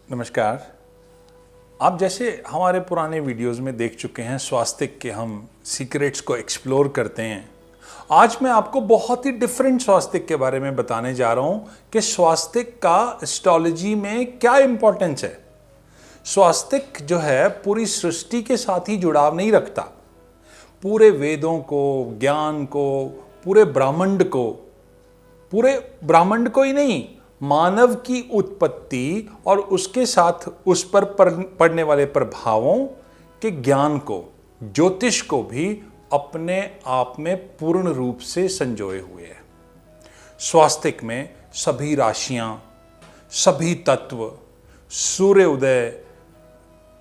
नमस्कार। आप जैसे हमारे पुराने वीडियोस में देख चुके हैं, स्वास्तिक के हम सीक्रेट्स को एक्सप्लोर करते हैं। आज मैं आपको बहुत ही डिफरेंट स्वास्तिक के बारे में बताने जा रहा हूं कि स्वास्तिक का एस्ट्रोलॉजी में क्या इंपॉर्टेंस है। स्वास्तिक जो है पूरी सृष्टि के साथ ही जुड़ाव नहीं रखता, पूरे वेदों को, ज्ञान को, पूरे ब्राह्मंड को ही नहीं, मानव की उत्पत्ति और उसके साथ उस पर पड़ने वाले प्रभावों के ज्ञान को, ज्योतिष को भी अपने आप में पूर्ण रूप से संजोए हुए है। स्वास्तिक में सभी राशियां, सभी तत्व, सूर्य उदय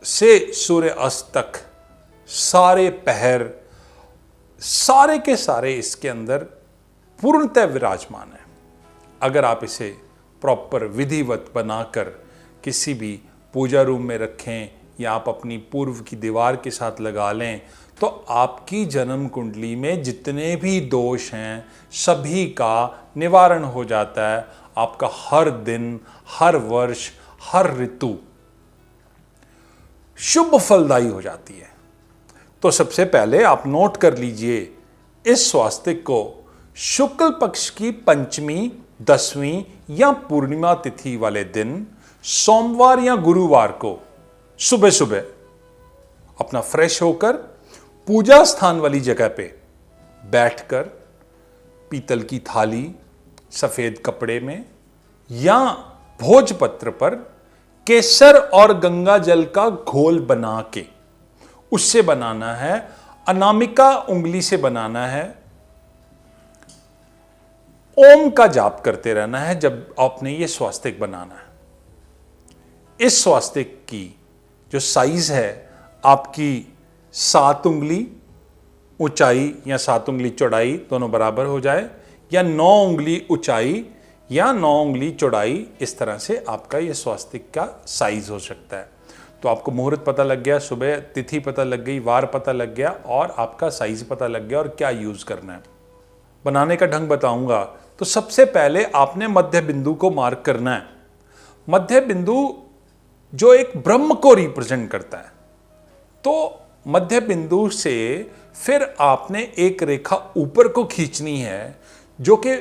से सूर्य अस्त तक सारे पहर, सारे के सारे इसके अंदर पूर्णतः विराजमान है। अगर आप इसे प्रॉपर विधिवत बनाकर किसी भी पूजा रूम में रखें या आप अपनी पूर्व की दीवार के साथ लगा लें, तो आपकी जन्म कुंडली में जितने भी दोष हैं सभी का निवारण हो जाता है। आपका हर दिन, हर वर्ष, हर ऋतु शुभ फलदायी हो जाती है। तो सबसे पहले आप नोट कर लीजिए, इस स्वास्तिक को शुक्ल पक्ष की पंचमी, दसवीं या पूर्णिमा तिथि वाले दिन, सोमवार या गुरुवार को सुबह सुबह अपना फ्रेश होकर पूजा स्थान वाली जगह पे बैठकर पीतल की थाली, सफेद कपड़े में या भोजपत्र पर केसर और गंगा जल का घोल बना के, उससे बनाना है, अनामिका उंगली से बनाना है, ओम का जाप करते रहना है जब आपने ये स्वास्तिक बनाना है। इस स्वास्तिक की जो साइज है आपकी 7 उंगली ऊंचाई या 7 उंगली चौड़ाई दोनों बराबर हो जाए, या 9 उंगली ऊंचाई या 9 उंगली चौड़ाई, इस तरह से आपका ये स्वास्तिक का साइज हो सकता है। तो आपको मुहूर्त पता लग गया, सुबह तिथि पता लग गई, वार पता लग गया और आपका साइज पता लग गया और क्या यूज करना है। बनाने का ढंग बताऊंगा। तो सबसे पहले आपने मध्य बिंदु को मार्क करना है। मध्य बिंदु जो एक ब्रह्म को रिप्रेजेंट करता है, तो मध्य बिंदु से फिर आपने एक रेखा ऊपर को खींचनी है जो कि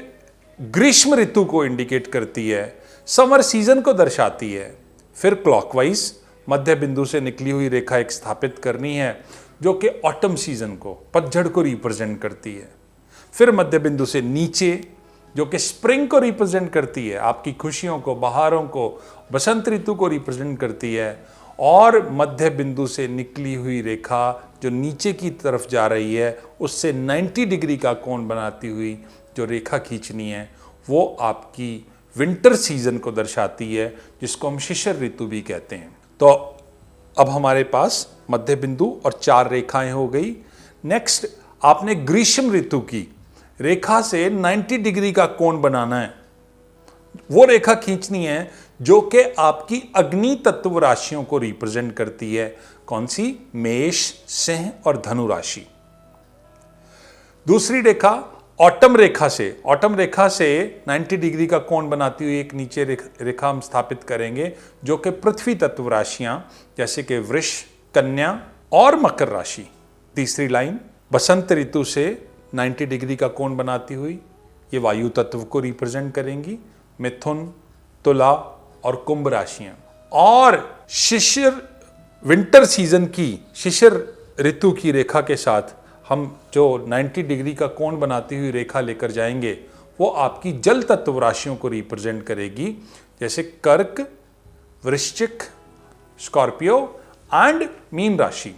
ग्रीष्म ऋतु को इंडिकेट करती है, समर सीजन को दर्शाती है। फिर क्लॉकवाइज मध्य बिंदु से निकली हुई रेखा एक स्थापित करनी है जो कि ऑटम सीजन को, पतझड़ को रिप्रेजेंट करती है। फिर मध्य बिंदु से नीचे जो कि स्प्रिंग को रिप्रेजेंट करती है, आपकी खुशियों को, बहारों को, बसंत ऋतु को रिप्रेजेंट करती है। और मध्य बिंदु से निकली हुई रेखा जो नीचे की तरफ जा रही है, उससे 90 डिग्री का कोण बनाती हुई जो रेखा खींचनी है, वो आपकी विंटर सीजन को दर्शाती है, जिसको हम शिशिर ऋतु भी कहते हैं। तो अब हमारे पास मध्य बिंदु और 4 रेखाएं हो गई। नेक्स्ट आपने ग्रीष्म ऋतु की रेखा से 90 डिग्री का कोण बनाना है। वो रेखा खींचनी है जो कि आपकी अग्नि तत्व राशियों को रिप्रेजेंट करती है। कौन सी? मेष, सिंह और धनु राशि। दूसरी रेखा ऑटम रेखा से 90 डिग्री का कोण बनाती हुई एक नीचे रेखा हम स्थापित करेंगे जो कि पृथ्वी तत्व राशियां जैसे कि वृष, कन्या और मकर राशि। तीसरी लाइन बसंत ऋतु से 90 डिग्री का कोण बनाती हुई ये वायु तत्व को रिप्रेजेंट करेंगी, मिथुन, तुला और कुंभ राशियां। और शिशिर विंटर सीजन की, शिशिर ऋतु की रेखा के साथ हम जो 90 डिग्री का कोण बनाती हुई रेखा लेकर जाएंगे, वो आपकी जल तत्व राशियों को रिप्रेजेंट करेगी, जैसे कर्क, वृश्चिक, स्कॉर्पियो एंड मीन राशि।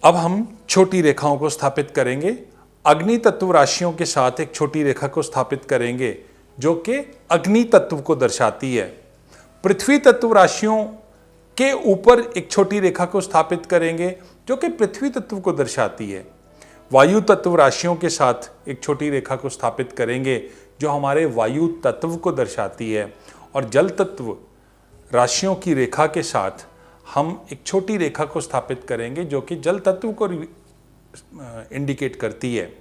अब हम छोटी रेखाओं को स्थापित करेंगे। अग्नि तत्व राशियों के साथ एक छोटी रेखा को स्थापित करेंगे जो कि अग्नि तत्व को दर्शाती है। पृथ्वी तत्व राशियों के ऊपर एक छोटी रेखा को स्थापित करेंगे जो कि पृथ्वी तत्व को दर्शाती है। वायु तत्व राशियों के साथ एक छोटी रेखा को स्थापित करेंगे जो हमारे वायु तत्व को दर्शाती है। और जल तत्व राशियों की रेखा के साथ हम एक छोटी रेखा को स्थापित करेंगे जो कि जल तत्व को इंडिकेट करती है।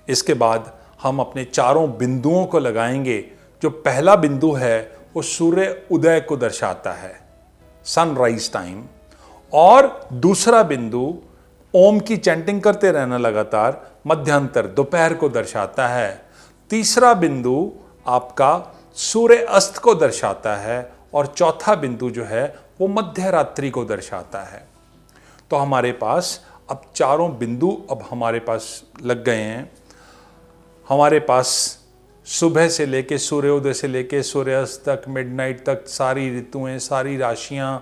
इसके बाद हम अपने चारों बिंदुओं को लगाएंगे। जो पहला बिंदु है वो सूर्य उदय को दर्शाता है, सनराइज टाइम। और दूसरा बिंदु ओम की चैंटिंग करते रहना लगातार, मध्यांतर दोपहर को दर्शाता है। तीसरा बिंदु आपका सूर्य अस्त को दर्शाता है और चौथा बिंदु जो है वो मध्य रात्रि को दर्शाता है। तो हमारे पास अब चारों बिंदु अब हमारे पास लग गए हैं। हमारे पास सुबह से लेके सूर्योदय से लेके सूर्यास्त तक, मिडनाइट तक सारी ऋतुएं, सारी राशियां,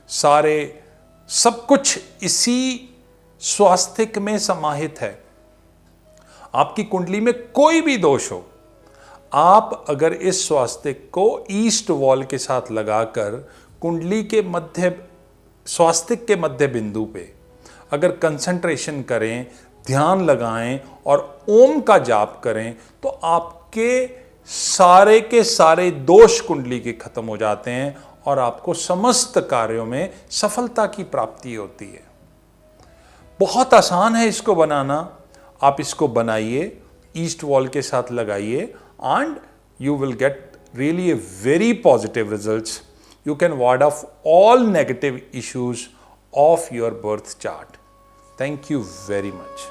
सारे सब कुछ इसी स्वास्तिक में समाहित है। आपकी कुंडली में कोई भी दोष हो, आप अगर इस स्वास्तिक को ईस्ट वॉल के साथ लगाकर कुंडली के मध्य, स्वास्तिक के मध्य बिंदु पे अगर कंसंट्रेशन करें, ध्यान लगाएं और ओम का जाप करें, तो आपके सारे के सारे दोष कुंडली के खत्म हो जाते हैं और आपको समस्त कार्यों में सफलता की प्राप्ति होती है। बहुत आसान है इसको बनाना। आप इसको बनाइए, ईस्ट वॉल के साथ लगाइए and you will get really a very positive results. You can ward off all negative issues of your birth chart. Thank you very much.